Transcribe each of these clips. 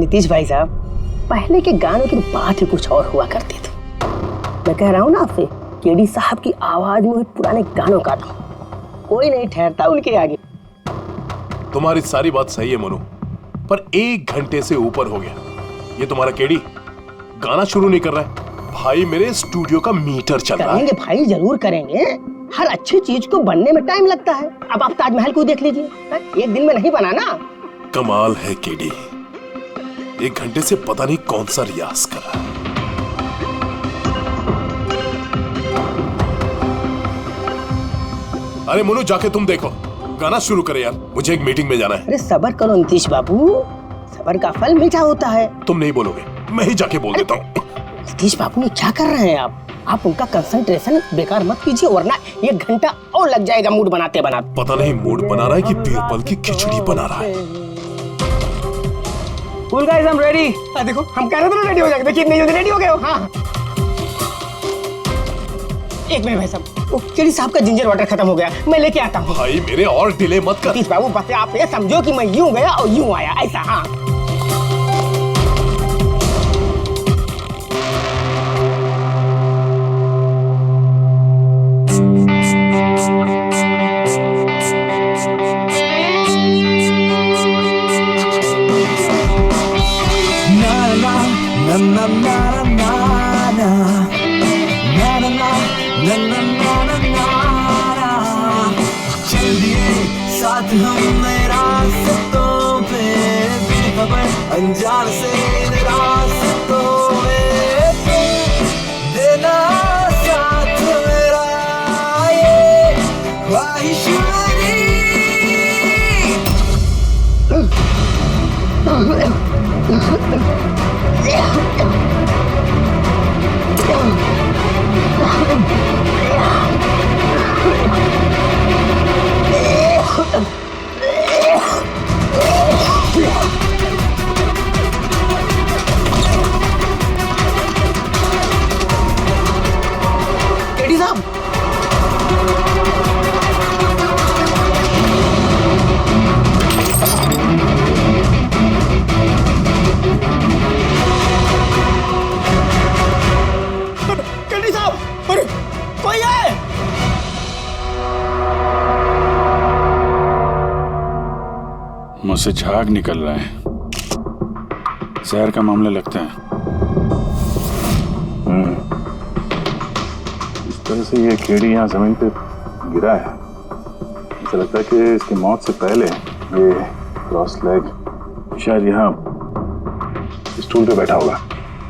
नीतीश भाई साहब, पहले के गानों की बात ही कुछ और हुआ करती थी। मैं कह रहा हूँ ना आपसे, केडी साहब की आवाज में पुराने गानों का था, कोई नहीं ठहरता उनके आगे। तुम्हारी सारी बात सही है मनु, पर 1 घंटे से ऊपर हो गया, ये तुम्हारा केडी गाना शुरू नहीं कर रहा है। भाई मेरे स्टूडियो का मीटर चल रहा है। करेंगे भाई, जरूर करेंगे। हर अच्छी चीज को बनने में टाइम लगता है। अब आप ताजमहल को देख लीजिए, एक दिन में नहीं बना ना। कमाल है केडी, 1 घंटे से पता नहीं कौन सा रियाज कर रहा है। अरे मोनू, जाके तुम देखो, गाना शुरू करे यार, मुझे एक मीटिंग में जाना है। अरे सबर करो नीतीश बाबू, सबर का फल मीठा होता है। तुम नहीं बोलोगे, मैं ही जाके बोल देता हूँ। नीतीश बाबू, क्या कर रहे हैं आप उनका कंसंट्रेशन बेकार मत कीजिए, वरना 1 घंटा और लग जाएगा मूड बनाते बनाते। पता नहीं मूड बना रहा है कि बीरबल की खिचड़ी बना रहा है। Cool guys, I'm ready। देखो, हम कह रहे थे ना रेडी हो जाएंगे, देखिए इतनी जल्दी रेडी हो गए हो। हाँ, एक मिनट भाई साहब, वो केडी साहब का जिंजर वाटर खत्म हो गया, मैं लेके आता हूँ। भाई मेरे और डिले मत कर। नीतीश बाबू, बस आप ये समझो कि मैं यूं गया और यूं आया, ऐसा। हाँ, हम रास्तों पे बेखबर अनजान से रास्तों में देना साथ मेरा ये ख्वाहिश केडी साहब, केडी साहब, अरे कोई है? मुझसे झाग निकल रहा है, जहर का मामला लगता है। इस तरह से ये केडी यहाँ जमीन पे गिरा है, ऐसा लगता है कि इसकी मौत से पहले ये क्रॉस लेग शायद यहाँ स्टूल पे बैठा होगा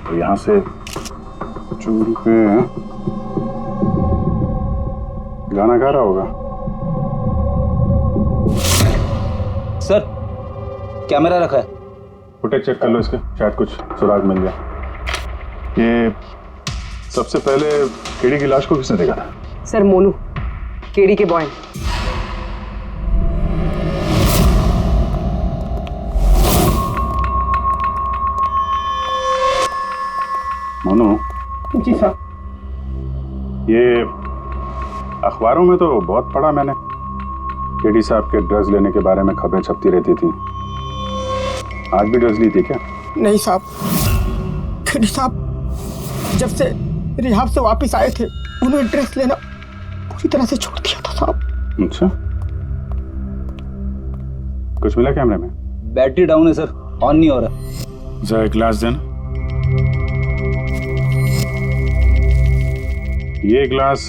और यहाँ से चूल पे गाना गा रहा होगा। सर, कैमरा रखा है, फुटेज चेक कर लो इसके, शायद कुछ सुराग मिल जाए। ये सबसे पहले केडी की लाश को किसने देखा था? सर, मोनू, केडी के बॉय। मोनू जी साहब। ये अखबारों में तो बहुत पढ़ा मैंने, केडी साहब के ड्रग्स लेने के बारे में खबरें छपती रहती थी। आज भी ड्रग्स ली थी क्या? नहीं साहब, केडी साहब जब से रिहाब से वापस आए थे, उन्होंने ड्रग्स लेना पूरी तरह से छोड़ दिया था साहब। अच्छा, कुछ मिला कैमरे में? बैटरी डाउन है सर, ऑन नहीं हो रहा। जरा एक ग्लास देना। ये ग्लास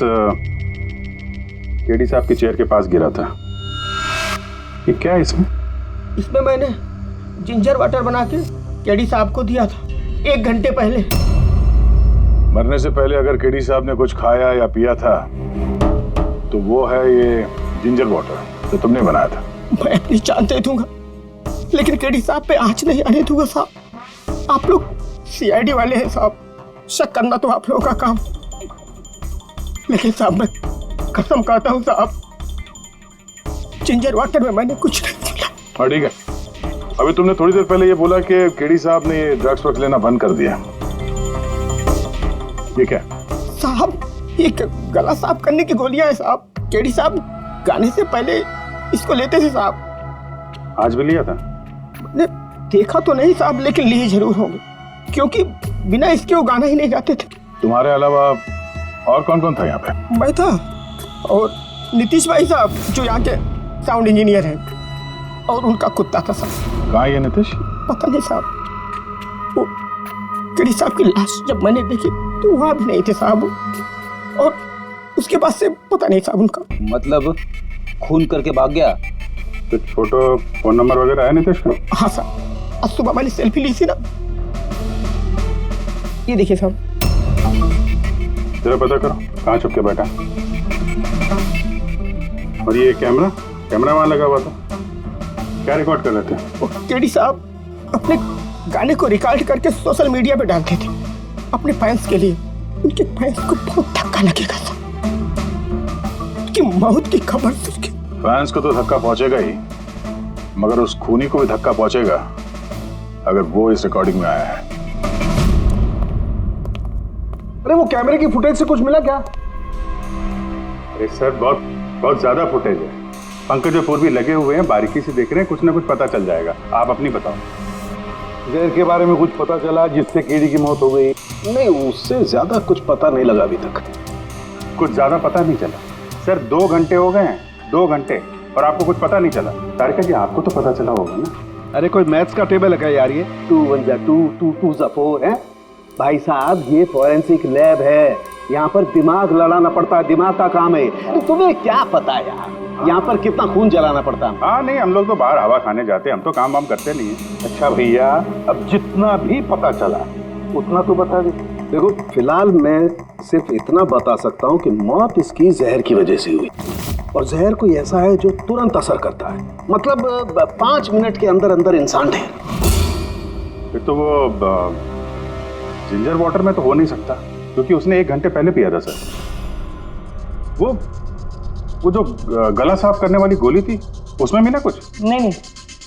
केडी साहब की चेयर के पास गिरा था। ये क्या है इसमें? इसमें मैंने जिंजर वाटर बना के केडी साहब को दिया था 1 घंटे पहले। मरने से पहले अगर केडी साहब ने कुछ खाया या पिया था तो वो है ये जिंजर वाटर जो तुमने बनाया था। मैं अपनी जान दे दूंगा, लेकिन केडी साहब पे आंच नहीं आने दूंगा साहब। आप लोग सीआईडी वाले हैं साहब, शक करना तो आप लोगों का काम, लेकिन साहब मैं कसम खाता हूँ साहब, जिंजर वाटर में मैंने कुछ नहीं मिला। हाँ ठीक है, अभी तुमने थोड़ी देर पहले ये बोला कि केडी साहब ने ये ड्रग्स वग्स लेना बंद कर दिया, ये क्या? साहब, ये गला साफ करने की गोलियां हैं साहब। केडी साहब गाने से पहले इसको लेते थे साहब। आज भी लिया था? मैंने देखा तो नहीं साहब, लेकिन लिए जरूर होंगे, क्योंकि बिना इसके वो गाना ही नहीं गाते थे। तुम्हारे अलावा और कौन कौन था यहाँ पे? मैं था और नीतीश भाई साहब जो यहाँ के साउंड इंजीनियर हैं, और उनका कुत्ता था साहब। कहाँ है ये नीतीश? पता नहीं साहब, वो केडी साहब की लाश जब मैंने देखी तो वहाँ भी नहीं थे साहब, और उसके बाद से पता नहीं साहब उनका। मतलब खून करके भाग गया? कुछ फोटो फोन नंबर वगैरह है नीतीश का? हाँ साहब, आज सुबह मैंने सेल्फी ली थी ना, ये देखिए साहब। जरा पता करो कहाँ छुप के बैठा। और ये कैमरा वहां लगा हुआ था, क्या रिकॉर्ड कर रहे थे? वो केडी साहब अपने गाने को रिकॉर्ड करके सोशल मीडिया पे डालते थे अपने फैंस के लिए। उनके फैंस को बहुत धक्का लगेगा साहब, उनकी मौत की खबर सुन के। फैंस को तो धक्का पहुंचेगा ही, मगर उस खूनी को भी धक्का पहुंचेगा अगर वो इस रिकॉर्डिंग में आया है। अरे वो कैमरे की फुटेज से कुछ मिला क्या? अरे सर बहुत ज्यादा फुटेज है। पंकज और पूर्वी लगे हुए हैं, बारीकी से देख रहे हैं, कुछ ना कुछ पता चल जाएगा। आप अपनी बताओ। जहर के बारे में कुछ पता चला जिससे केडी की मौत हो गई? नहीं, उससे ज्यादा कुछ पता नहीं लगा अभी तक। कुछ ज्यादा पता नहीं चला सर, 2 घंटे हो गए हैं, 2 घंटे, और आपको कुछ पता नहीं चला। तारिका जी आपको तो पता चला होगा ना? अरे कोई मैथ्स का टेबल है यार? ये 2 1 जा 2 2 2 जा 4 है भाई साहब। ये फॉरेंसिक लैब है, यहाँ पर दिमाग लड़ाना पड़ता है, दिमाग का काम है। तुम्हें क्या पता यार यहाँ पर कितना खून जलाना पड़ता है? हाँ नहीं, हम लोग तो बाहर हवा खाने जाते हैं, हम तो काम वाम करते नहीं है। अच्छा भैया, अब जितना भी पता चला उतना तो बता दे। देखो फिलहाल मैं सिर्फ इतना बता सकता हूँ कि मौत इसकी जहर की वजह से हुई, और जहर कोई ऐसा है जो तुरंत असर करता है, मतलब 5 मिनट के अंदर अंदर इंसान ढेर। फिर तो वो जिंजर वाटर में तो हो नहीं सकता, क्योंकि उसने 1 घंटे पहले पिया था सर। वो जो गला साफ करने वाली गोली थी उसमें मिला कुछ? नहीं,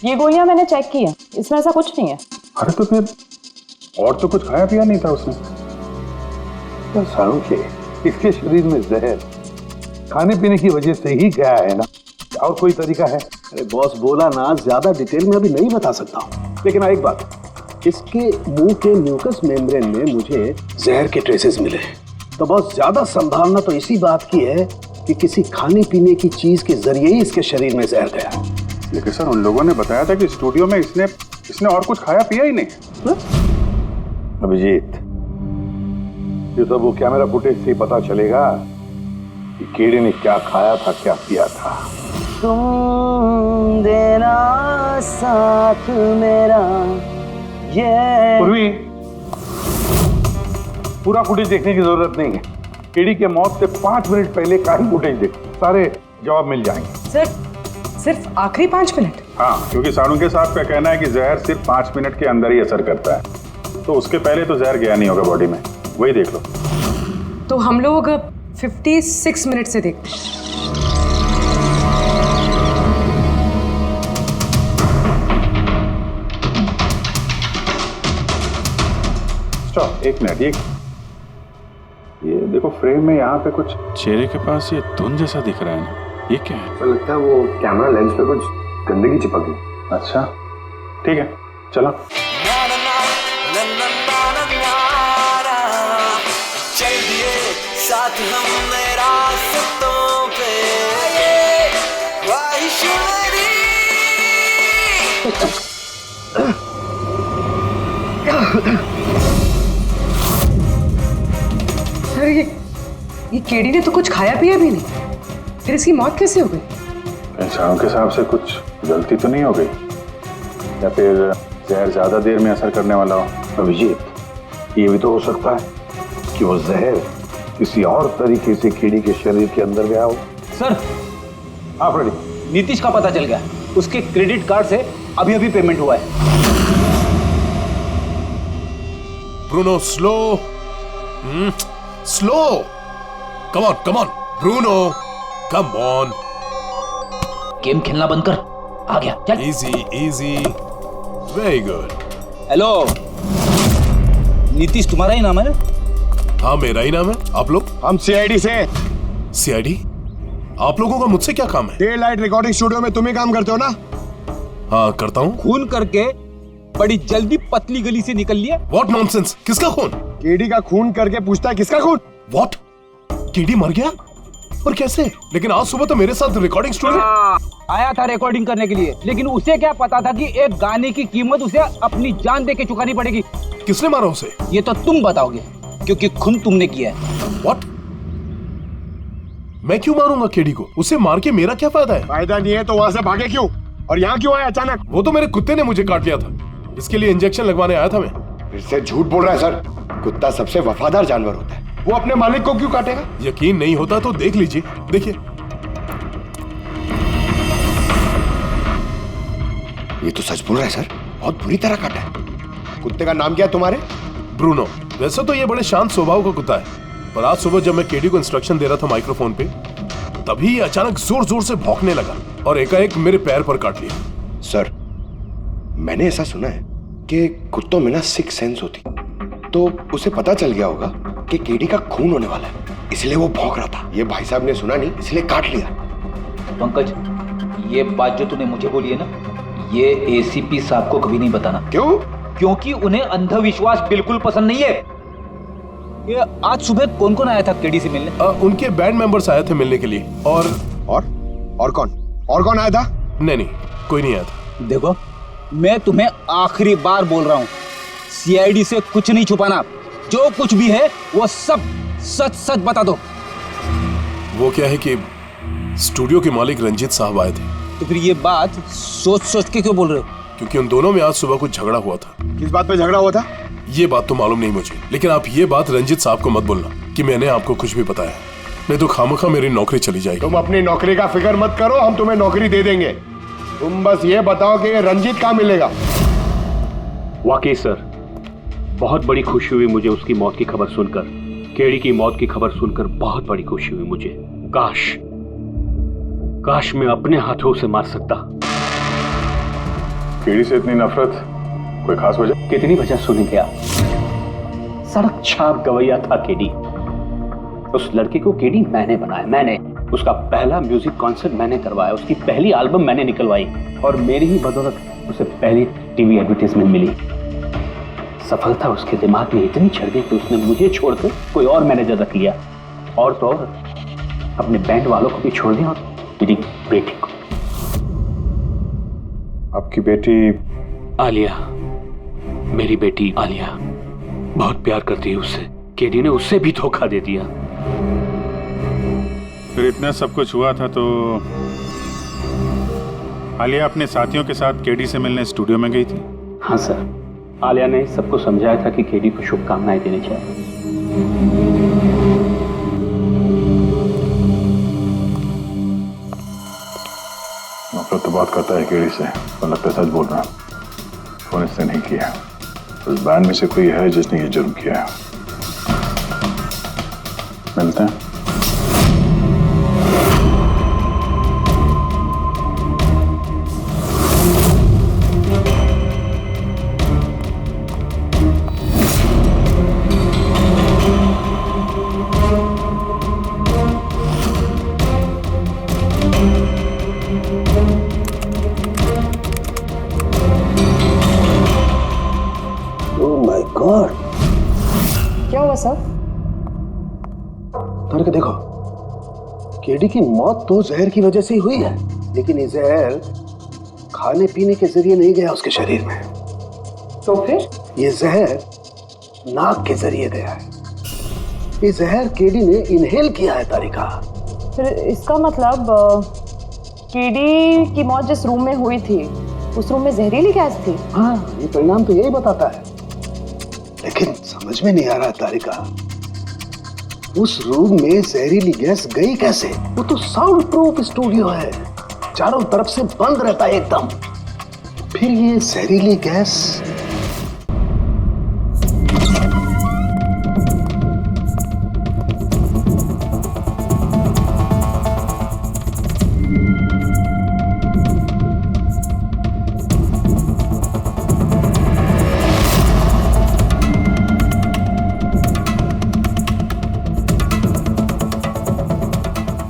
ये गोलियां मैंने चेक की है, इसमें ऐसा कुछ नहीं है। अरे तो फिर और तो कुछ खाया पिया नहीं था उसने? सारों के इसके शरीर में जहर खाने पीने की वजह से ही गया है ना, और कोई तरीका है? अरे बॉस बोला ना, ज्यादा डिटेल में अभी नहीं बता सकता हूँ, लेकिन एक बात, इसके मुंह के म्यूकस मेम्ब्रेन में मुझे जहर के ट्रेसेस मिले हैं। तो बहुत ज्यादा संभावना तो इसी बात की है कि किसी खाने पीने की चीज के जरिए ही इसके शरीर में जहर गया। लेकिन सर उन लोगों ने बताया था कि स्टूडियो में इसने और कुछ खाया पिया ही नहीं। अभिजीत, ये तो वो कैमरा फुटेज से ही पता चलेगा कि केडी ने क्या खाया था, क्या पिया था। तुम देना साथ मेरा, ये पूर्वी, पूरा फुटेज देखने की जरूरत नहीं है। केडी के मौत से 5 मिनट पहले का ही फुटेज देख, सारे जवाब मिल जाएंगे। सर, सिर्फ आखिरी 5 मिनट? हाँ, क्योंकि सारुंगे साहब का कहना है कि जहर सिर्फ 5 मिनट के अंदर ही असर करता है, तो उसके पहले तो जहर गया नहीं होगा बॉडी में। वही देख लो। तो हम लोग 56 मिनट से देखते हैं। Stop, 1 minute. ये देखो फ्रेम में यहाँ पे कुछ चेहरे के पास ये धुन जैसा दिख रहा है ना, ये क्या है? तो लगता है वो कैमरा लेंस पे कुछ गंदगी चिपक गई। अच्छा ठीक है, चलो। चल दिए साथ हमने रास्तों पे, ख्वाहिश मेरी। सर, ये केडी ने तो कुछ खाया पिया भी नहीं, फिर इसकी मौत कैसे हो गई? इंसानों के हिसाब से कुछ गलती तो नहीं हो गई, या फिर जहर ज्यादा देर में असर करने वाला हो? अभिजीत, ये भी तो हो सकता है कि वो जहर किसी और तरीके से केडी के शरीर के अंदर गया हो। सर, हाँ फ्रेडी, नीतीश का पता चल गया, उसके क्रेडिट कार्ड से अभी पेमेंट हुआ है। Bruno slow, slow, come on Bruno, come on. Game खेलना बंद कर, आ गया, चल। Easy, very good. Hello, Nitish तुम्हारा ही नाम है ना? हाँ मेरा ही नाम है। आप लोग? हम सीआईडी से। सीआईडी? आप लोगों का मुझसे क्या काम है? डे लाइट रिकॉर्डिंग स्टूडियो में तुम ही काम करते हो ना? हाँ करता हूँ। खून करके बड़ी जल्दी पतली गली से निकल लिया। What nonsense? किसका खून? केडी का खून करके पूछता है किसका खून? व्हाट? केडी मर गया? और कैसे? लेकिन आज सुबह तो मेरे साथ रिकॉर्डिंग स्टूडियो आया था रिकॉर्डिंग करने के लिए, लेकिन उसे क्या पता था कि एक गाने की कीमत उसे अपनी जान दे के चुकानी पड़ेगी। किसने मारा उसे? ये तो तुम बताओगे, क्योंकि खून तुमने किया है। व्हाट? मैं क्यों मारूंगा केडी को? उसे मार के मेरा क्या फायदा है? फायदा नहीं है तो वहां से भागे क्यों? और यहाँ क्यों आया अचानक? वो तो मेरे कुत्ते ने मुझे काट लिया था, इसके लिए इंजेक्शन लगवाने आया था मैं। फिर से झूठ बोल रहा है सर। कुत्ता सबसे वफादार जानवर होता है, वो अपने मालिक को क्यों काटेगा? यकीन नहीं होता तो देख लीजिए, देखिए। ये तो सच बोल रहा है सर, बहुत बुरी तरह काटा है। कुत्ते का नाम क्या है तुम्हारे? ब्रूनो। वैसे तो ये बड़े शांत स्वभाव का कुत्ता है, पर आज सुबह जब मैं केडी को इंस्ट्रक्शन दे रहा था माइक्रोफोन पे, तभी ये अचानक जोर जोर से भौंकने लगा और एकाएक मेरे पैर पर काट लिया। सर, मैंने ऐसा सुना है कि कुत्तों में ना सिक्स सेंस होती, तो उसे पता चल गया होगा कि केडी का खून होने वाला है, इसलिए वो भौंक रहा था। ये भाई साहब ने सुना नहीं, इसलिए काट लिया। पंकज, ये बात जो तूने मुझे बोली है ना, ये एसीपी साहब को कभी नहीं बताना। क्यों? क्योंकि उन्हें अंधविश्वास बिल्कुल पसंद नहीं है। ये आज सुबह कौन कौन आया था केडी से मिलने? उनके बैंड मेंबर्स आए थे मिलने के लिए। और कौन आया था? नहीं, कोई नहीं आया था। देखो, मैं तुम्हें आखिरी बार बोल रहा हूँ, सीआईडी से कुछ नहीं छुपाना। जो कुछ भी है वो सब सच सच बता दो। वो क्या है कि स्टूडियो के मालिक रंजीत साहब आए थे। तो फिर ये बात सोच सोच के क्यों बोल रहे हो? क्योंकि उन दोनों में आज सुबह कुछ झगड़ा हुआ था। किस बात पे झगड़ा हुआ था? ये बात तो मालूम नहीं मुझे, लेकिन आप ये बात रंजीत साहब को मत बोलना कि मैंने आपको कुछ भी बताया, नहीं तो खामखा मेरी नौकरी चली जाएगी। तुम अपनी नौकरी का फिक्र मत करो, हम तुम्हें नौकरी दे देंगे। तुम बस ये बताओ कि रंजीत कहाँ मिलेगा। वाकई सर, बहुत बड़ी खुशी हुई मुझे उसकी मौत की खबर सुनकर। केडी की मौत की खबर सुनकर बहुत बड़ी खुशी हुई मुझे। काश मैं अपने हाथों से मार सकता। केडी से इतनी नफरत, कोई खास वजह? कितनी वजह सुनेंगे आप? सड़क छाप गवैया था केडी। उस लड़के को केडी मैंने बनाया, मैंने उसका पहला म्यूजिक कॉन्सर्ट मैंने करवाया, उसकी पहली एल्बम मैंने निकलवाई, और मेरी ही बदौलत उसे पहली टीवी एडवर्टाइजमेंट मिली। सफलता उसके दिमाग में इतनी चढ़ गई कि उसने मुझे छोड़कर कोई और मैनेजर रख लिया, और तो और अपने बैंड वालों को भी छोड़ दिया, और मेरी बेटी को। आपकी बेटी आलिया, मेरी बेटी आलिया बहुत प्यार करती है उससे। केडी ने उससे भी धोखा दे दिया। फिर इतना सब कुछ हुआ था तो आलिया अपने साथियों के साथ केडी से मिलने स्टूडियो में गई थी? हाँ सर, आलिया ने सबको समझाया था कि केडी को शुभकामनाएं देनी चाहिए। नफरत तो बात करता है केडी से, पर लगता है सच बोल रहा है। फोन इसने नहीं किया। उस बैंड में से कोई है जिसने ये जुर्म किया है। मिलते हैं। क्या हुआ सर? करके देखो, केडी की मौत तो जहर की वजह से ही हुई है, लेकिन ये जहर खाने पीने के जरिए नहीं गया उसके शरीर में। तो फिर? ये जहर नाक के जरिए गया है। ये जहर केडी ने इनहेल किया है तारिका। फिर इसका मतलब केडी की मौत जिस रूम में हुई थी, उस रूम में जहरीली गैस थी? हाँ, ये परिणाम तो यही बताता है, लेकिन समझ में नहीं आ रहा तारिका, उस रूम में जहरीली गैस गई कैसे? वो तो साउंड प्रूफ स्टूडियो है, चारों तरफ से बंद रहता है एकदम। फिर ये जहरीली गैस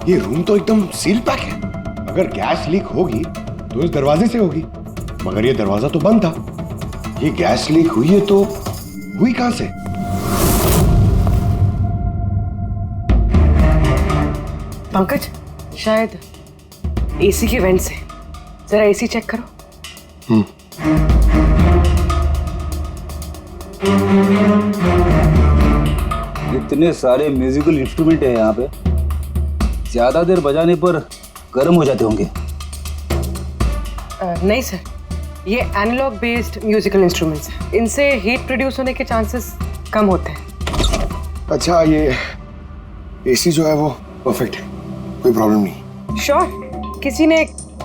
ये रूम तो एकदम सील पैक है। अगर गैस लीक होगी तो इस दरवाजे से होगी, मगर ये दरवाजा तो बंद था। ये गैस लीक हुई है तो हुई कहां से? पंकज, शायद एसी के वेंट से। जरा एसी चेक करो। इतने सारे म्यूजिकल इंस्ट्रूमेंट है यहाँ पे, ज्यादा देर बजाने पर गर्म हो जाते होंगे। नहीं सर, ये एनालॉग बेस्ड म्यूजिकल इंस्ट्रूमेंट्स हैं। इनसे हीट प्रोड्यूस होने के चांसेस कम होते हैं। अच्छा, ये एसी जो है वो परफेक्ट है, कोई प्रॉब्लम नहीं। श्योर? किसी ने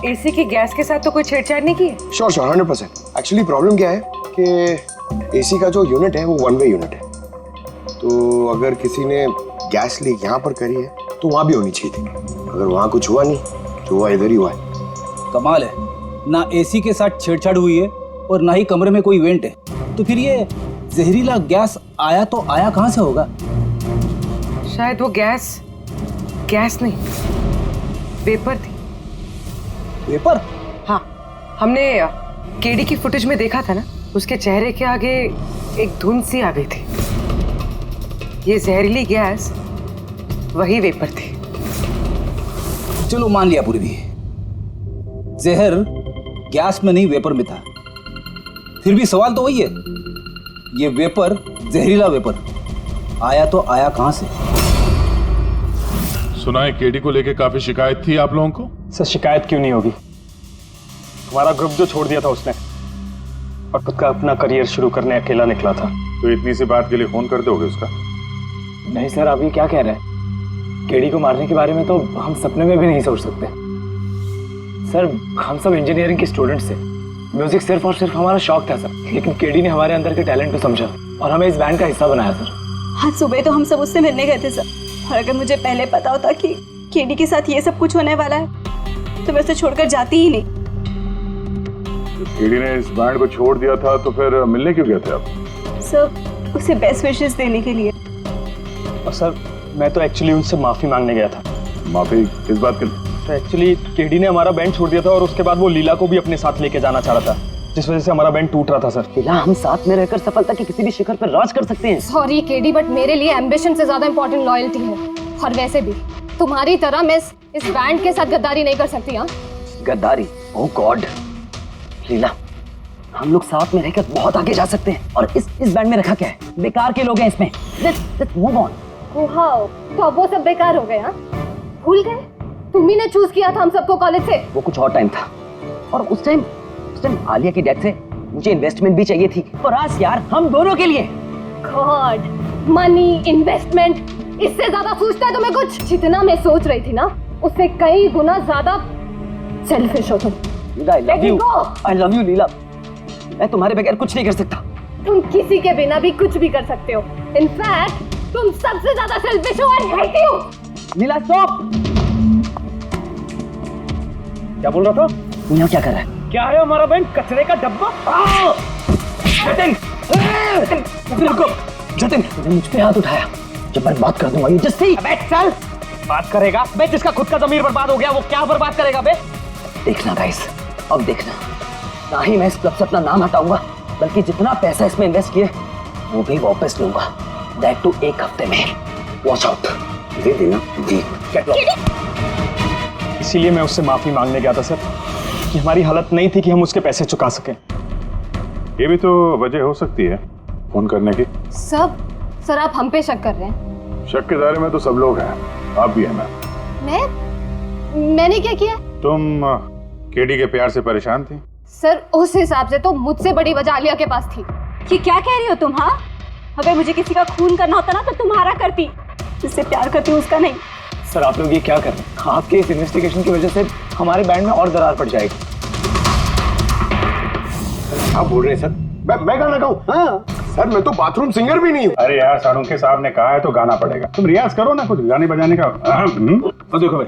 एसी की गैस के साथ तो कोई छेड़छाड़ नहीं की है? श्योर 100%। एक्चुअली प्रॉब्लम क्या है कि एसी का जो यूनिट है वो वन वे यूनिट है, तो अगर किसी ने गैस लीक यहाँ पर करी है तो वहाँ भी होनी चाहिए थी। अगर वहाँ कुछ हुआ नहीं, जो हुआ इधर ही हुआ है। कमाल है, ना एसी के साथ छेड़छाड़ हुई है और ना ही कमरे में कोई वेंट है, तो फिर ये जहरीला गैस आया तो आया कहाँ से होगा? शायद वो गैस नहीं, वेपर थी। वेपर? हाँ, हमने केडी की फुटेज में देखा था ना, उसके चेहरे के आगे एक धुंध सी आ गई थी। ये जहरीली गैस वही वेपर थी। चलो मान लिया पूर्वी, जहर गैस में नहीं वेपर में था, फिर भी सवाल तो वही है, ये वेपर, जहरीला वेपर आया तो आया कहां से? सुना है केडी को लेके काफी शिकायत थी आप लोगों को? सर शिकायत क्यों नहीं होगी, हमारा ग्रुप जो छोड़ दिया था उसने, और खुद का अपना करियर शुरू करने अकेला निकला था। तो इतनी सी बात के लिए फोन कर दोगे उसका? नहीं सर, आप ये क्या कह रहे हैं? केडी को मारने के बारे में तो हम सपने में भी नहीं सोच सकते। सर हम सब इंजीनियरिंग के स्टूडेंट्स थे, म्यूजिक सिर्फ और सिर्फ हमारा शौक था सर, लेकिन केडी ने हमारे अंदर के टैलेंट को समझा और हमें इस बैंड का हिस्सा बनाया सर। आज सुबह तो हम सब उससे मिलने गए थे सर, और अगर मुझे पहले पता होता कि केडी के साथ ये सब कुछ होने वाला है तो मैं उसे छोड़कर जाती ही नहीं। केडी ने इस बैंड को छोड़ दिया था तो फिर मिलने क्यों गए थे आप? सर उसे बेस्ट विशेस देने के लिए। और सर मैं तो एक्चुअली उनसे माफी मांगने गया था। माफी किस बात के लिए? तो एक्चुअली केडी ने हमारा बैंड छोड़ दिया था और उसके बाद वो लीला को भी अपने साथ लेके जाना चाह रहा था, जिस वजह से हमारा बैंड टूट रहा था सर। लीला, हम साथ में रहकर सफलता की किसी भी शिखर पर राज कर सकते हैं। सॉरी केडी, बट मेरे लिए एम्बिशन से ज्यादा इंपॉर्टेंट लॉयल्टी है, और वैसे भी तुम्हारी तरह मैं इस बैंड के साथ गद्दारी नहीं कर सकती। हाँ, गद्दारी? ओह गॉड लीला, हम लोग साथ में रहकर बहुत आगे जा सकते हैं, और इस बैंड में रखा क्या है? बेकार के लोग हैं इसमें। Let's move on. वाओ, तो अब वो सब बेकार हो गए? हाँ, भूल गए? तुम्ही ने चूज किया था हम सबको कॉलेज से। वो कुछ और टाइम था, और उस टाइम आलिया की डेथ से मुझे इन्वेस्टमेंट भी चाहिए थी, और आज यार हम दोनों के लिए। गॉड, मनी, इन्वेस्टमेंट, इससे ज्यादा सोचता है तुम्हें कुछ? जितना मैं सोच रही थी ना, उससे कई गुना ज्यादा सेल्फिश हो तुम। I love you लीला, मैं तुम्हारे बगैर कुछ नहीं कर सकता। तुम किसी के बिना भी कुछ भी कर सकते हो। इनफैक्ट तुम सबसे ज्यादा सेल्फिश हो। I hate you। Leela stop. क्या बोल रहा था? तू यहाँ क्या कर रहा है? क्या है हमारा बैंड? कचरे का डब्बा? जतिन, रुको। जतिन, तूने मुझ पे हाथ उठाया, जब मैं बात कर दूंगा ये जस्ट सी। अबे चल, बात करेगा बे? जिसका खुद का ज़मीर बर्बाद हो गया वो क्या बर्बाद करेगा बे? देखना गाइस, अब देखना, ना ही मैं इस क्लब से अपना नाम हटाऊंगा, बल्कि जितना पैसा इसमें इन्वेस्ट किए वो भी वापस लूंगा, दैट टू 1 हफ्ते में। Watch out. दे देना जी। इसीलिए मैं उससे माफी मांगने गया था सर, कि हमारी हालत नहीं थी कि हम उसके पैसे चुका सकें। ये भी तो वजह हो सकती है फोन करने की। सर आप हम पे शक कर रहे हैं? शक के दायरे में तो सब लोग हैं, आप भी हैं। मैंने क्या किया? तुम केडी के प्यार से परेशान थी? सर उस हिसाब से तो मुझसे बड़ी वजह आलिया के पास थी। ये क्या कह रही हो तुम? हाँ, अगर मुझे किसी का खून करना होता ना तो तुम्हारा करती, जिससे प्यार करती हूँ उसका नहीं। सर आप लोग ये क्या कर रहे हैं? आपके इस इन्वेस्टिगेशन की वजह से हमारे बैंड में और दरार पड़ जाएगी। आप बोल रहे हैं सर? मैं गाना गाऊं? हाँ सर, मैं तो बाथरूम सिंगर भी नहीं हूँ। अरे यार, सालुंखे साहब ने कहा है तो गाना पड़ेगा, तुम रियाज करो ना कुछ गाने बजाने का। तो देखो भाई,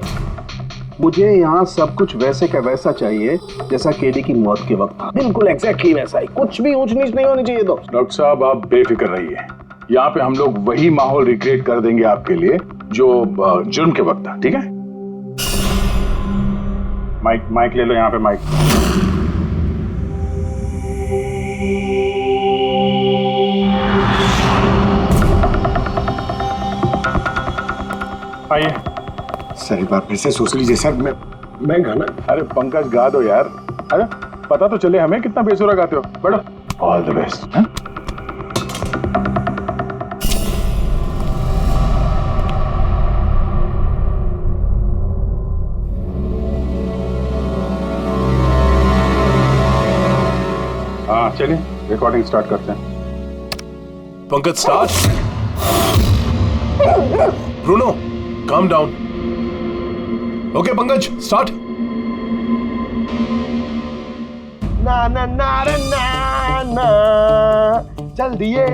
मुझे यहाँ सब कुछ वैसे का वैसा चाहिए जैसा केडी की मौत के वक्त था, बिल्कुल एग्जैक्टली वैसा ही, कुछ भी ऊंच नीच नहीं होनी चाहिए। तो डॉक्टर साहब आप बेफिक्र रहिए, यहाँ पे हम लोग वही माहौल रिक्रिएट कर देंगे आपके लिए जो जुर्म के वक्त था, ठीक है? माइक ले लो, यहाँ पे माइक। सर एक बार फिर से सोच लीजिए सर। मैं गाना। अरे पंकज गा दो यार। अरे पता तो चले हमें कितना बेसुरा गाते हो। बैठो। All the best. हाँ चलिए रिकॉर्डिंग स्टार्ट करते हैं। Pankaj start. Bruno calm down. Okay Pankaj start. ना ना ना रे ना ना चल दिए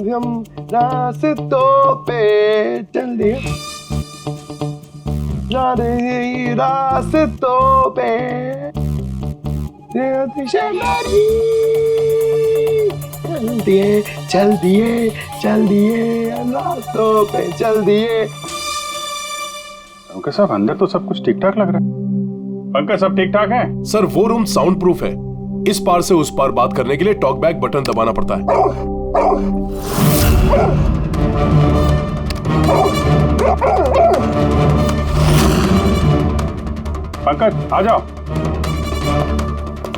हम रास्तों पे चल दिए रास्तों पे चल दिए रास्तों पे चल दिए। पंकज साहब अंदर तो सब कुछ ठीक ठाक लग रहा है। पंकज सब ठीक ठाक है? सर वो रूम साउंड प्रूफ है। इस पार से उस पार बात करने के लिए टॉक बैक बटन दबाना पड़ता है। पंकज आ जाओ।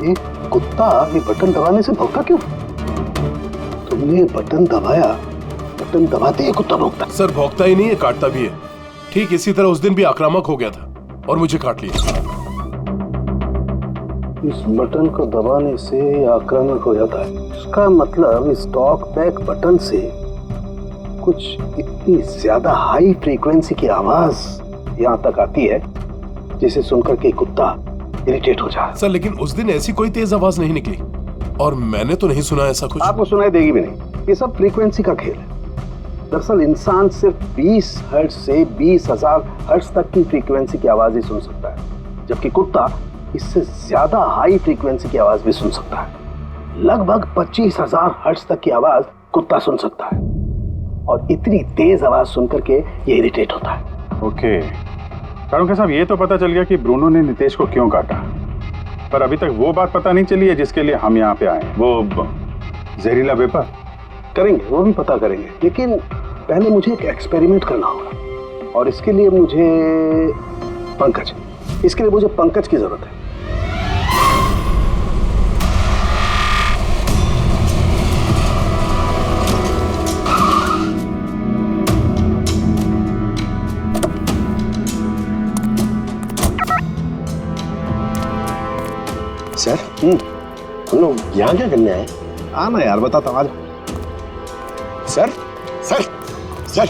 ये कुत्ता ये बटन दबाने से भौंका क्यों? तुमने बटन दबाया, बटन दबाते ही कुत्ता भौंकता। सर भौंकता ही नहीं है, काटता भी है। ठीक इसी तरह उस दिन भी आक्रामक हो गया था और मुझे काट लिया। इस बटन को दबाने से आक्रामक हो जाता है। इसका मतलब इस टॉक बैक बटन से कुछ इतनी ज्यादा हाई फ्रीक्वेंसी की आवाज यहाँ तक आती है जिसे सुनकर के कुत्ता इरिटेट हो जाए। सर लेकिन उस दिन ऐसी कोई तेज आवाज नहीं निकली और मैंने तो नहीं सुना ऐसा कुछ। आपको सुनाई देगी भी नहीं। ये सब फ्रीक्वेंसी का खेल है। दरअसल इंसान सिर्फ 20 हर्ट्ज से 20,000 हर्ट्ज तक की फ्रीक्वेंसी की आवाज ही सुन सकता है, जबकि कुत्ता इससे ज्यादा हाई फ्रीक्वेंसी की आवाज भी सुन सकता है। लगभग 25,000 हर्ट्ज तक की आवाज कुत्ता सुन सकता है और इतनी तेज आवाज सुनकर के ये इरिटेट होता है। ओके कारुंके साहब, ये तो पता चल गया कि ब्रूनो ने नितेश को क्यों काटा, पर अभी तक वो बात पता नहीं चली है जिसके लिए हम यहाँ पे आए। वो जहरीला वेपर करेंगे, वो भी पता करेंगे, लेकिन पहले मुझे एक एक्सपेरिमेंट करना होगा और इसके लिए मुझे पंकज की जरूरत है। सर हम लोग यहाँ क्या करने आए? आना यार, बताता हूँ। सर सर सर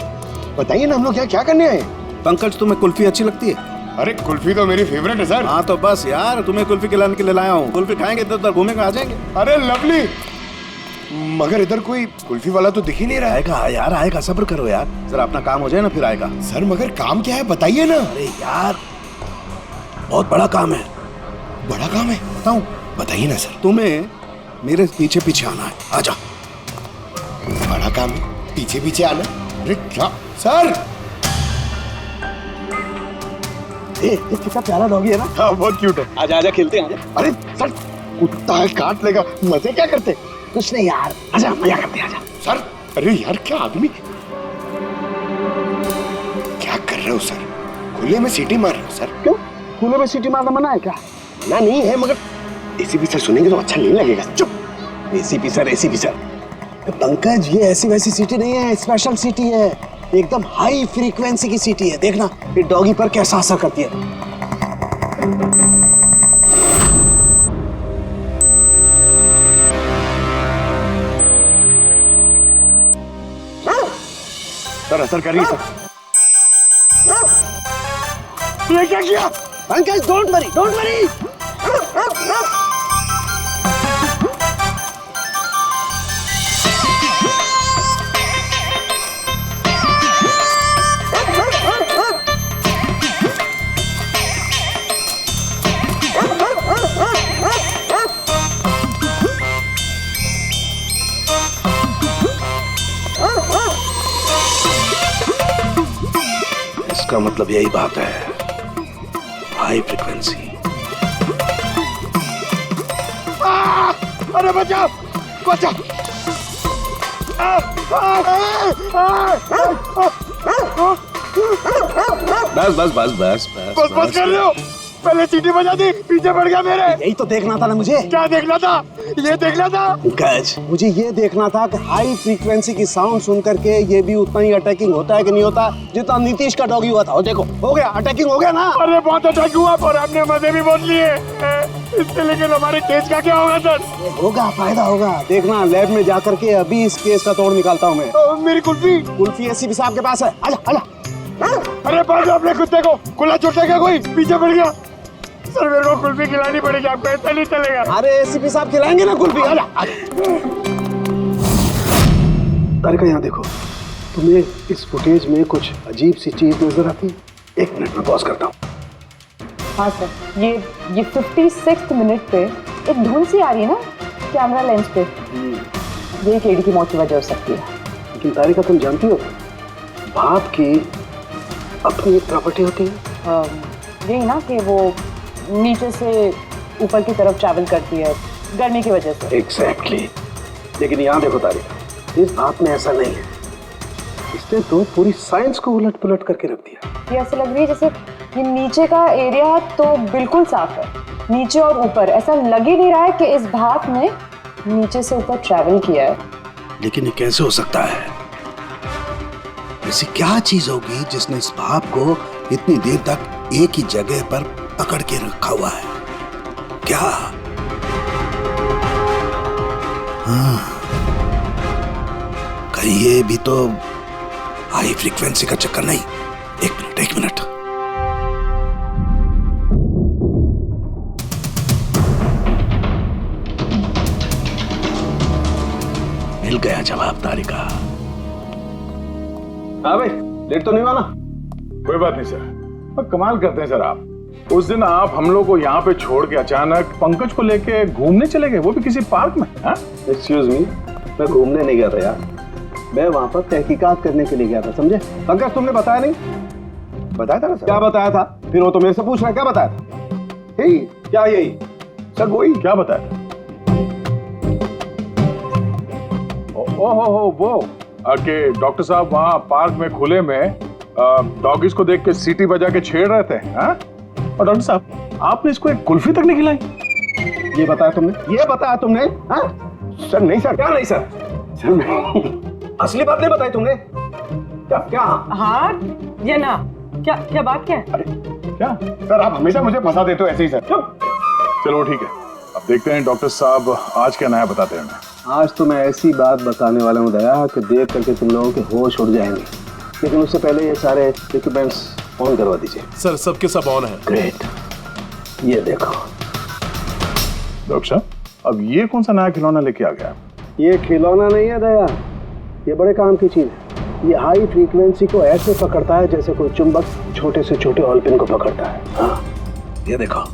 बताइए ना, हम लोग यहाँ क्या करने आए? पंकज तुम्हें कुल्फी अच्छी लगती है? अरे कुल्फी तो मेरी फेवरेट है सर। हाँ तो बस यार, तुम्हें कुल्फी खिलाने के लिए लाया हूँ। कुल्फी खाएंगे इधर उधर घूमेंगे, आ जाएंगे। अरे लवली, मगर इधर कोई कुल्फी वाला तो दिख ही नहीं रहा है। आएगा यार, आएगा, सब्र करो यार, जरा अपना काम हो जाए ना फिर आएगा। सर मगर काम क्या है बताइए ना। अरे यार बहुत बड़ा काम है। बड़ा काम है? बताऊं? बताइए ना सर। तुम्हें मेरे पीछे पीछे आना है, आजा। बड़ा काम है, पीछे पीछे आना? अरे क्या सर? कितना प्यारा डॉगी है ना। हाँ बहुत क्यूट है। आजा आजा खेलते हैं। अरे सर कुत्ता है, काट लेगा। मजे क्या करते? कुछ नहीं यार, आजा मजा करते हैं, आजा। सर अरे यार क्या आदमी, क्या कर रहे हो सर? खुले में सीटी मार रहे हो सर? क्यों? खुले में सीटी मारना मना है क्या? मना नहीं है, मगर एसीपी सर सुनेंगे तो अच्छा नहीं लगेगा। चुप। एसीपी सर पंकज, ये ऐसी वैसी सीटी नहीं है, स्पेशल सीटी है, एकदम हाई फ्रीक्वेंसी की सीटी है। देखना ये डॉगी पर कैसा असर करती है। सर असर करिए सर। ये क्या किया? Pankaj don't worry, don't worry. इसका मतलब यही बात है, हाई फ्रीक्वेंसी। अरे बचाओ बचाओ। बस बस बस बस बस बस कर रहे हो, पहले सीटी बजा दी, पीछे पड़ गया मेरे। यही तो देखना था ना मुझे। क्या देखना था? ये देखना था पंकज, मुझे ये देखना था कि हाई फ्रीक्वेंसी की साउंड सुन करके ये भी उतना ही अटैकिंग होता है कि नहीं होता जितना नीतीश का डॉगी हुआ था। और देखो हो गया, अटैकिंग हो गया ना। अरे बहुत अटैक हुआ और आपने मजे भी बहुत लिए इससे, लेकिन हमारे केस का क्या होगा सर? होगा, फायदा होगा। देखना लैब में जाकर के अभी इस केस का तोड़ निकालता हूँ मैं। मेरी कुल्फी एसीपी साहब के पास है, आजा आजा। अरे बाजू अपने कुत्ते को, खुला छोटा क्या कोई पीछे पड़ गया। सर मेरे को कुल्फी खिलानी पड़ेगी, आपको ऐसा नहीं चलेगा। अरे एसीपी साहब खिलाएंगे ना कुल्फी, आजा। तारिका यहाँ देखो, तुम्हें इस फुटेज में कुछ अजीब सी चीज नजर आती है? 1 मिनट में पॉज करता हूँ। हाँ सर, ये 56 मिनट पे एक धुन सी आ रही है ना कैमरा लेंस पे, ये केडी की मौत की वजह हो सकती है। लेकिन तारिका तुम जानती हो भाप की अपनी एक प्रॉपर्टी होती है, यही ना कि वो नीचे से ऊपर की तरफ ट्रैवल करती है गर्मी की वजह से। एग्जैक्टली। लेकिन यहाँ देखो तारिका, इस भाप में ऐसा नहीं है। इसने तो पूरी साइंस को उलट पुलट करके रख दिया। ये ऐसा लग रही है जैसे ये नीचे का एरिया तो बिल्कुल साफ है, नीचे और ऊपर ऐसा लग ही नहीं रहा है कि इस भाप ने नीचे से ऊपर ट्रैवल किया है। लेकिन ये कैसे हो सकता है? ऐसी क्या चीज होगी जिसने इस भाप को इतनी देर तक एक ही जगह पर पकड़ के रखा हुआ है? क्या? हाँ, कहीं ये भी तो हाई फ्रीक्वेंसी का चक्कर नहीं? 1 मिनट। मिल गया जवाब तारिका। हाँ भाई, लेट तो नहीं हुआ ना? कोई बात नहीं सर। कमाल करते हैं सर आप। उस दिन आप हम लोग को यहाँ पे छोड़ के अचानक पंकज को लेके घूमने चले गए, वो भी किसी पार्क में। एक्सक्यूज मी, मैं घूमने नहीं गया था यार, मैं वहां पर तहकीकात करने के लिए गया था, समझे? पंकज तुमने बताया नहीं? बताया था ना सर। क्या बताया था? फिर वो तो मेरे से पूछ रहा है क्या बताया था? यही। क्या यही? सर वही। क्या बताया था? ओहो वो कि डॉक्टर साहब वहाँ पार्क में खुले में डॉगीज को देख के सीटी बजा के छेड़ रहे थे। हाँ? और डॉक्टर साहब आपने इसको एक कुल्फी तक नहीं खिलाई। ये बताया तुमने? ये बताया तुमने? हाँ? सर नहीं सर। क्या नहीं सर? सर नहीं, असली बात नहीं बताई तुमने। क्या? हाँ या ना? क्या बात क्या है? अरे क्या सर, आप हमेशा मुझे फंसा देते हो ऐसे ही सर। चलो ठीक है, अब देखते हैं डॉक्टर साहब आज क्या नया बताते हैं हमें। आज तो मैं ऐसी बात बताने वाला हूँ दया कि देख करके तुम लोगों के होश उड़ जाएंगे, लेकिन उससे पहले ये सारे इक्विपमेंट्स ऑन करवा दीजिए। सर सबके सब ऑन है। ग्रेट। ये देखो डॉक्टर साहब, अब ये कौन सा नया खिलौना लेके आ गया? ये खिलौना नहीं है दया, ये बड़े काम की चीज है। ये हाई फ्रीक्वेंसी को ऐसे पकड़ता है जैसे कोई चुंबक छोटे से छोटे ऑलपिन को पकड़ता है। हाँ, ये देखो,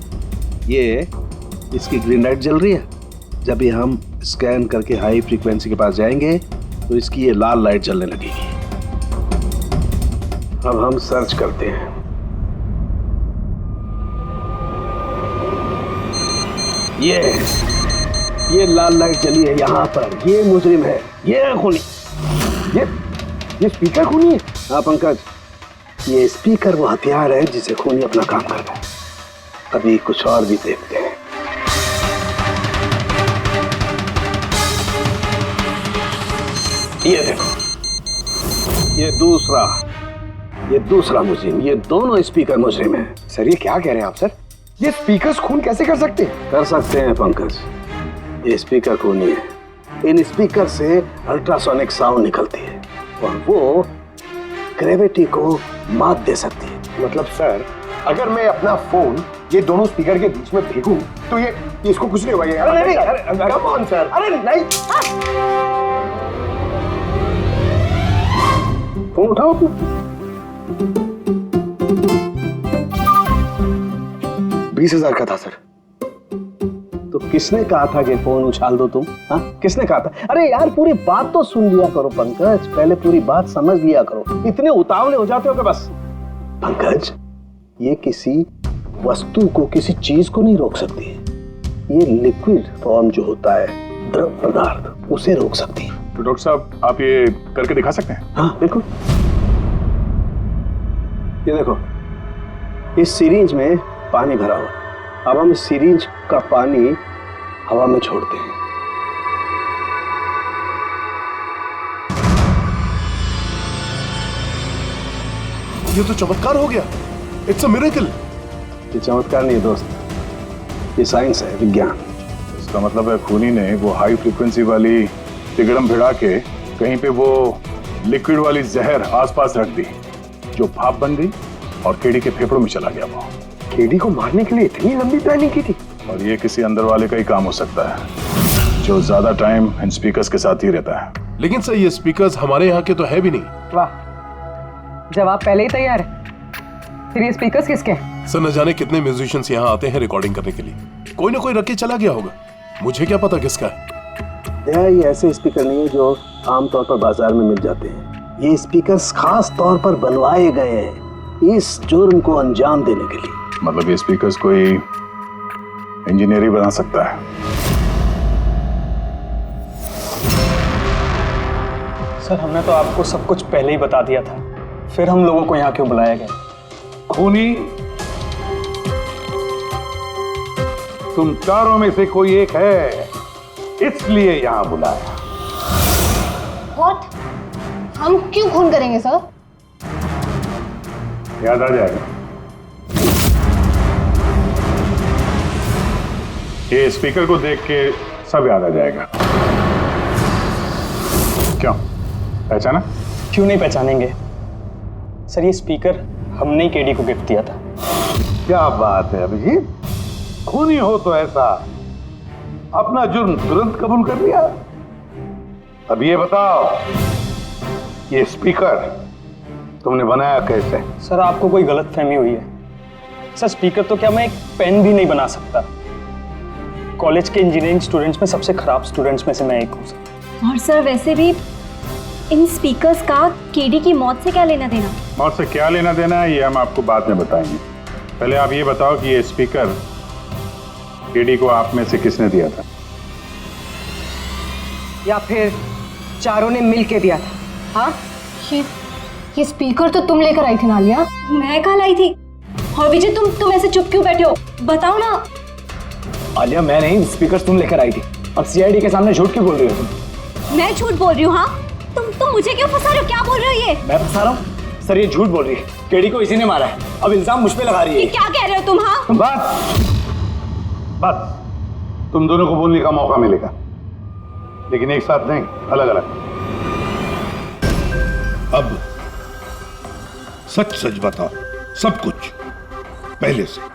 ये इसकी ग्रीन लाइट जल रही है। जब ये हम स्कैन करके हाई फ्रीक्वेंसी के पास जाएंगे तो इसकी ये लाल लाइट जलने लगेगी। अब हम सर्च करते हैं। ये लाल लाइट जली है यहाँ पर। ये मुजरिम है, ये खूनी। ये स्पीकर खूनी है? हाँ पंकज, ये स्पीकर वो हथियार है जिसे खूनी अपना काम करता है। अभी कुछ और भी देखते हैं। ये देखो, ये दूसरा मुजरिम। ये दोनों स्पीकर मुजरिम है। सर ये क्या कह रहे हैं आप सर? ये स्पीकर्स खून कैसे कर सकते हैं? कर सकते हैं पंकज, ये स्पीकर खूनी है। इन स्पीकर से अल्ट्रासोनिक साउंड निकलती है और वो ग्रेविटी को मात दे सकती है। मतलब सर, अगर मैं अपना फोन ये दोनों स्पीकर के बीच में फेंकूं तो ये इसको कुछ नहीं होगा। ये अरे नहीं, अरे कम ऑन सर। अरे नहीं, फोन उठाओ अपना। 20,000 का था सर। तो किसने कहा था कि फोन उछाल दो तुम? हाँ, किसने कहा था? अरे यार पूरी बात तो सुन लिया करो पंकज, पहले पूरी बात समझ लिया करो। इतने उतावले हो जाते हो कि बस। पंकज, ये किसी वस्तु को, किसी चीज को नहीं रोक सकती। ये लिक्विड फॉर्म जो होता है, द्रव पदार्थ, उसे रोक सकती है। तो डॉक्टर साहब आप ये करके दिखा सकते हैं? हाँ बिल्कुल। ये देखो, इस सिरिंज में पानी भरा हुआ। अब हम इस सिरिंज का पानी हवा में छोड़ते हैं। ये तो चमत्कार हो गया। It's a miracle. ये चमत्कार नहीं है दोस्त, ये साइंस है, विज्ञान। इसका मतलब है खूनी ने वो हाई फ्रीक्वेंसी वाली तिगड़म भिड़ा के कहीं पे वो लिक्विड वाली जहर आसपास रख दी, जो भाप बन गई और केडी के फेफड़ों में चला गया। वो केडी को मारने के लिए इतनी लंबी प्लानिंग की थी। और ये किसी अंदर वाले का ही काम हो सकता है, जो ज्यादा टाइम इन स्पीकर्स के साथ ही रहता है। लेकिन सर ये स्पीकर्स हमारे यहाँ के तो है भी नहीं। वाह, जवाब पहले ही तैयार है। फिर ये स्पीकर्स किसके हैं? सर न जाने कितने म्यूजिशियंस यहाँ आते हैं रिकॉर्डिंग करने के लिए, कोई ना कोई रख के चला गया होगा। मुझे क्या पता किसका है। ये ऐसे स्पीकर नहीं है जो आमतौर पर बाजार में मिल जाते हैं। ये स्पीकर्स खास तौर पर बनवाए गए हैं इस जुर्म को अंजाम देने के लिए। मतलब ये स्पीकर्स कोई इंजीनियर ही बना सकता है। सर हमने तो आपको सब कुछ पहले ही बता दिया था, फिर हम लोगों को यहाँ क्यों बुलाया गया? खूनी तुम चारों में से कोई एक है, इसलिए यहां बुलाया। व्हाट? हम क्यों खून करेंगे सर? याद आ जाएगा। ये स्पीकर को देख के सब याद आ जाएगा। क्यों पहचाना? क्यों नहीं पहचानेंगे सर, ये स्पीकर हमने ही केडी को गिफ्ट दिया था। क्या बात है अभिजीत, खूनी हो तो ऐसा अपना जुर्म तुरंत कबूल कर लिया। अब ये बताओ, ये स्पीकर तुमने बनाया कैसे? सर आपको कोई गलतफहमी हुई है। सर स्पीकर तो क्या मैं एक पेन भी नहीं बना सकता। कॉलेज के इंजीनियरिंग स्टूडेंट्स में सबसे खराब स्टूडेंट्स में से मैं एक हूँ। और सर वैसे भी इन स्पीकर्स का केडी की मौत से क्या लेना देना? मौत से क्या लेना देना है ये हम आपको बाद में बताएंगे। पहले आप ये बताओ कि ये स्पीकर केडी को आप में से किसने दिया था? या फिर चारों ने मिल के दिया था? हाँ, ये स्पीकर तो तुम लेकर आई थी ना आलिया? मैं कहाँ लाई थी? और विजय तुम ऐसे चुप क्यों बैठे हो? बताओ ना। आलिया मैं नहीं, स्पीकर तुम लेकर आई थी। अब सीआईडी के सामने झूठ क्यों बोल रही हो तुम? मैं झूठ बोल रही हूँ? हाँ, तुम मुझे क्यों फंसा रहे हो? क्या बोल रहे हो ये? मैं फंसा रहा हूँ? सर ये झूठ बोल रही है, केडी को इसी ने मारा है। अब इल्जाम मुझ पे लगा रही है। क्या कह रहे हो तुम? हाँ बस तुम दोनों को बोलने का मौका मिलेगा, लेकिन एक साथ नहीं, अलग अलग। अब सच सच बताओ, सब कुछ पहले से।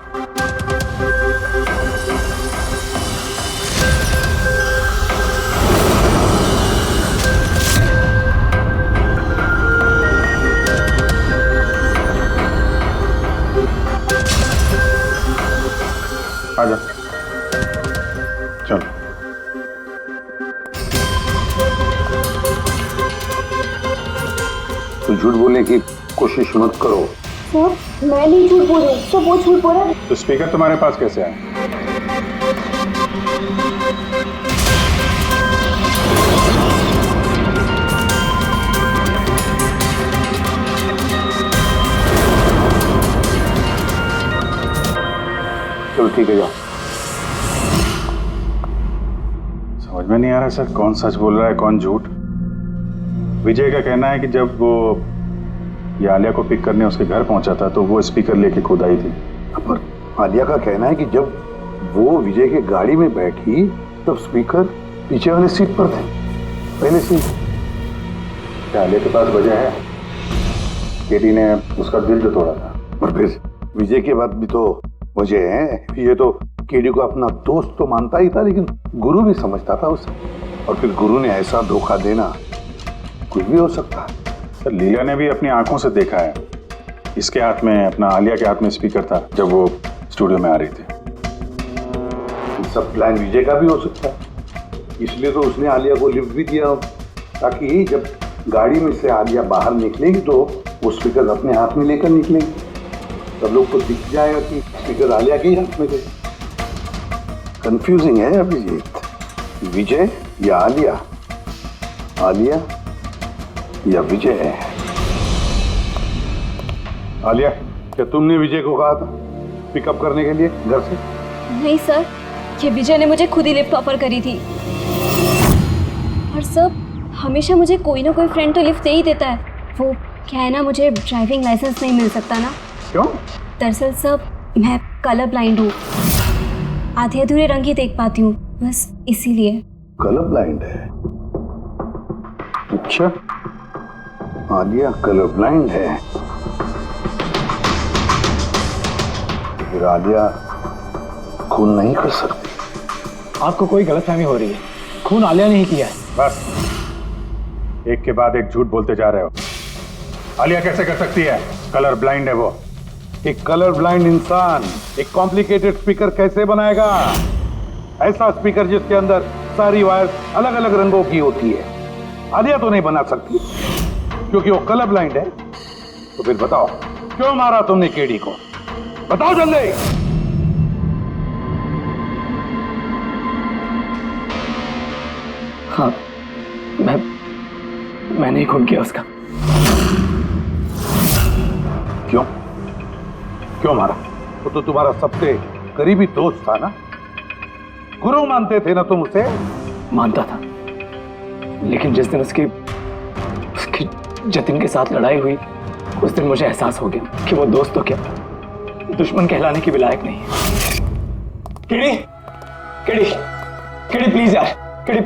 आजा चलो। तो झूठ बोलने की कोशिश मत करो। सर मैं नहीं झूठ बोल रही हूँ, सब वो झूठ बोल रहा है। तो स्पीकर तुम्हारे पास कैसे आया? चलो ठीक है, जाओ। समझ में नहीं आ रहा सर, कौन सच बोल रहा है कौन झूठ। विजय का कहना है कि जब वो ये आलिया को पिक करने उसके घर पहुंचा था तो वो स्पीकर लेके खुद आई थी। पर आलिया का कहना है कि जब वो विजय की गाड़ी में बैठी तब स्पीकर पीछे वाले सीट पर थे, पहले से। क्या आलिया के पास वजह है? केडी ने उसका दिल जो तोड़ा था। और फिर विजय के बाद भी तो वजह है। ये तो केडी को अपना दोस्त तो मानता ही था, लेकिन गुरु भी समझता था उसे। और फिर गुरु ने ऐसा धोखा देना, कुछ भी हो सकता है। सर लीला ने भी अपनी आंखों से देखा है, इसके हाथ में, अपना आलिया के हाथ में स्पीकर था जब वो स्टूडियो में आ रही थी। सब प्लान विजय का भी हो सकता है, इसलिए तो उसने आलिया को लिफ्ट भी दिया, ताकि जब गाड़ी में से आलिया बाहर निकलेगी तो वो स्पीकर अपने हाथ में लेकर निकलेगी। सब लोग को दिख जाएगा कि स्पीकर आलिया के हाथ में थे। कंफ्यूजिंग है अभिजीत, विजय या आलिया, आलिया या विजय है। आलिया, क्या तुमने विजय को कहा था पिकअप करने के लिए घर से? नहीं सर, ये विजय ने मुझे खुद ही लिफ्ट ऑफर करी थी। और सर, हमेशा मुझे कोई ना कोई फ्रेंड तो लिफ्ट दे ही देता है। वो क्या है ना, मुझे ड्राइविंग लाइसेंस नहीं मिल सकता ना। क्यों? दरअसल सर, मैं कलर ब्लाइंड हूँ, आधे अधूरे रंग ही देख पाती हूँ, बस इसीलिए। कलर ब्लाइंड है? अच्छा, आलिया कलर ब्लाइंड है। फिर आलिया खून नहीं कर सकती। आपको कोई गलतफहमी हो रही है, खून आलिया ने ही किया है। बस, एक के बाद एक झूठ बोलते जा रहे हो। आलिया कैसे कर सकती है? कलर ब्लाइंड है वो। एक कलर ब्लाइंड इंसान एक कॉम्प्लिकेटेड स्पीकर कैसे बनाएगा? ऐसा स्पीकर जिसके अंदर सारी वायर अलग अलग रंगों की होती है। आलिया तो नहीं बना सकती क्योंकि वो कलर ब्लाइंड है। तो फिर बताओ, क्यों मारा तुमने केडी को? बताओ जल्दी। हाँ, मैंने ही खून किया उसका। क्यों? क्यों मारा? वो तो तुम्हारा सबसे करीबी दोस्त था ना, गुरु मानते थे ना तुम उसे? मानता था, लेकिन जिस दिन उसकी जतिन के साथ लड़ाई हुई, उस दिन मुझे एहसास हो गया कि वो दोस्त तो क्या, दुश्मन कहलाने की भी लायक नहीं है। केडी, केडी, केडी प्लीज यार, केडी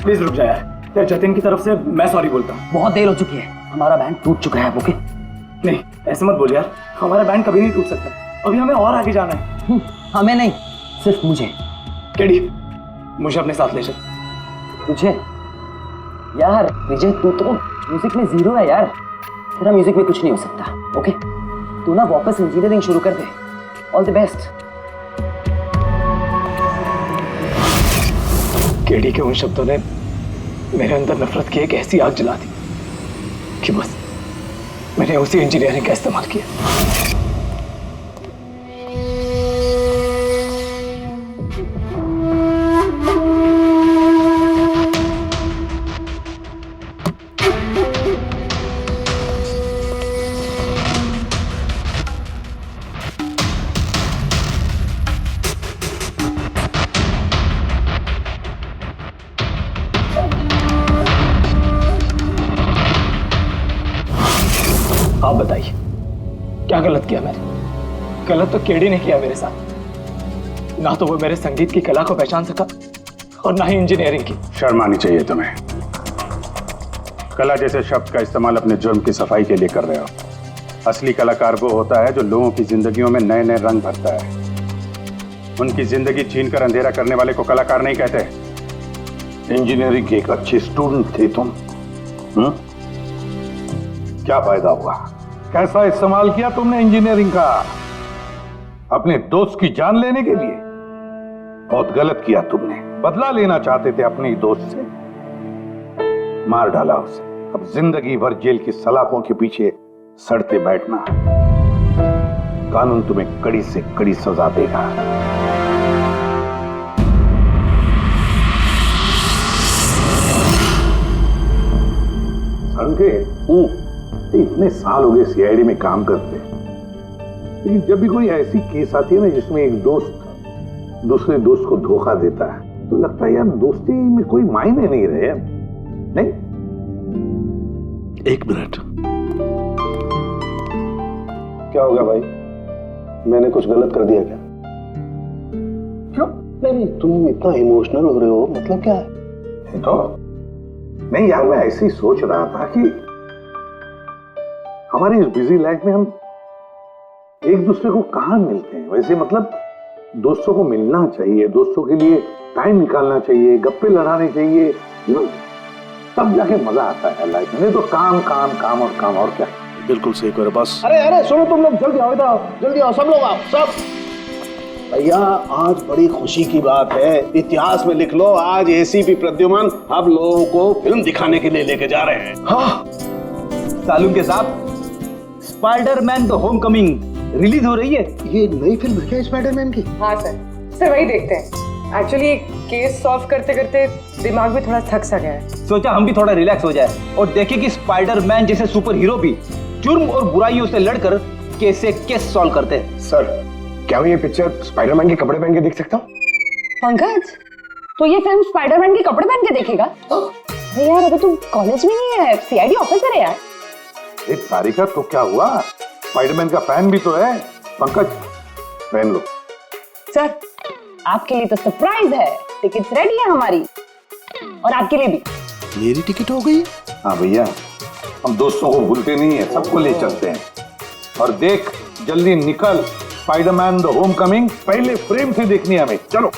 प्लीज रुक जा यार। जतिन की तरफ से मैं सॉरी बोलता हूँ। बहुत देर हो चुकी है, हमारा बैंड टूट चुका है। ओके? नहीं, ऐसे मत बोल यार, हमारा बैंड कभी नहीं टूट सकता। अभी हमें और आगे जाना है। हमें नहीं, सिर्फ मुझे। केडी, मुझे अपने साथ ले चल। तुझे? यार विजय, तू तो म्यूजिक में जीरो है यार, तेरा म्यूजिक में कुछ नहीं हो सकता। ओके? तू ना वापस इंजीनियरिंग शुरू कर दे। All the best. केडी के उन शब्दों ने मेरे अंदर नफरत की एक ऐसी आग जला दी कि बस मैंने उसी इंजीनियरिंग का इस्तेमाल किया। आप बताइए, क्या गलत किया मैंने? गलत तो केडी ने किया मेरे साथ। ना तो वो मेरे संगीत की कला को पहचान सका और ना ही इंजीनियरिंग की। शर्म आनी चाहिए तुम्हें। कला जैसे शब्द का इस्तेमाल अपने जुर्म की सफाई के लिए कर रहे हो। असली कलाकार वो होता है जो लोगों की जिंदगियों में नए नए रंग भरता है। उनकी जिंदगी छीनकर अंधेरा करने वाले को कलाकार नहीं कहते। इंजीनियरिंग के एक अच्छे स्टूडेंट थे तुम। क्या फायदा हुआ? कैसा इस्तेमाल किया तुमने इंजीनियरिंग का? अपने दोस्त की जान लेने के लिए? बहुत गलत किया तुमने। बदला लेना चाहते थे अपने ही दोस्त से, मार डाला उसे। अब जिंदगी भर जेल की सलाखों के पीछे सड़ते बैठना। कानून तुम्हें कड़ी से कड़ी सजा देगा। इतने साल हो गए सीआईडी में काम करते, लेकिन जब भी कोई ऐसी केस आती है ना जिसमें एक दोस्त दूसरे दोस्त को धोखा देता है, तो लगता है यार दोस्ती में कोई मायने नहीं रहे। नहीं? एक मिनट। क्या होगा भाई? मैंने कुछ गलत कर दिया क्या? क्यों? नहीं, तुम इतना इमोशनल हो रहे हो, मतलब क्या है? तो नहीं यार, मैं ऐसे ही सोच रहा था कि हमारी इस बिजी लाइफ में हम एक दूसरे को कहां मिलते हैं। वैसे मतलब दोस्तों को मिलना चाहिए, दोस्तों के लिए टाइम निकालना चाहिए, गप्पे लड़ाने चाहिए, तब जाके मजा आता है लाइफ में। नहीं तो काम काम काम और काम, और क्या। बिल्कुल सही करो बस। अरे सुनो तुम लोग, जल्दी आओ, इधर आओ, जल्दी आओ, सब लोग आओ, सब। भैया आज बड़ी खुशी की बात है, इतिहास में लिख लो, आज एसीपी प्रद्युमन हम लोगों को फिल्म दिखाने के लिए लेके जा रहे हैं। हाँ, सालूम के साथ स्पाइडरमैन द होमकमिंग रिलीज हो रही है। ये नई फिल्म है क्या स्पाइडरमैन की? हाँ सर वही देखते हैं। एक्चुअली केस सॉल्व करते करते दिमाग में थोड़ा थक सा गया है। सोचा हम भी थोड़ा रिलैक्स हो जाए और देखें कि स्पाइडरमैन जैसे सुपर हीरो भी जुर्म और बुराइयों से लड़कर केस से केस सॉल्व करते हैं। सर, क्या मैं ये पिक्चर स्पाइडरमैन के कपड़े पहन के देख सकता हूँ? पंकज, तो ये फिल्म स्पाइडरमैन के कपड़े पहन के देखेगा? अरे यार, अभी तू कॉलेज में ही है, सीआईडी ऑफिसर है यार। एक सारिका, तो क्या हुआ? स्पाइडरमैन का फैन भी तो है। पंकज, पहन लो। सर, आपके लिए तो सरप्राइज है, टिकट्स रेडी है हमारी, और आपके लिए भी। मेरी टिकट हो गई? हाँ भैया, हम दोस्तों को भूलते नहीं है, सबको ले चलते हैं। और देख, जल्दी निकल, स्पाइडरमैन द होम कमिंग पहले फ्रेम से देखनी है हमें। चलो।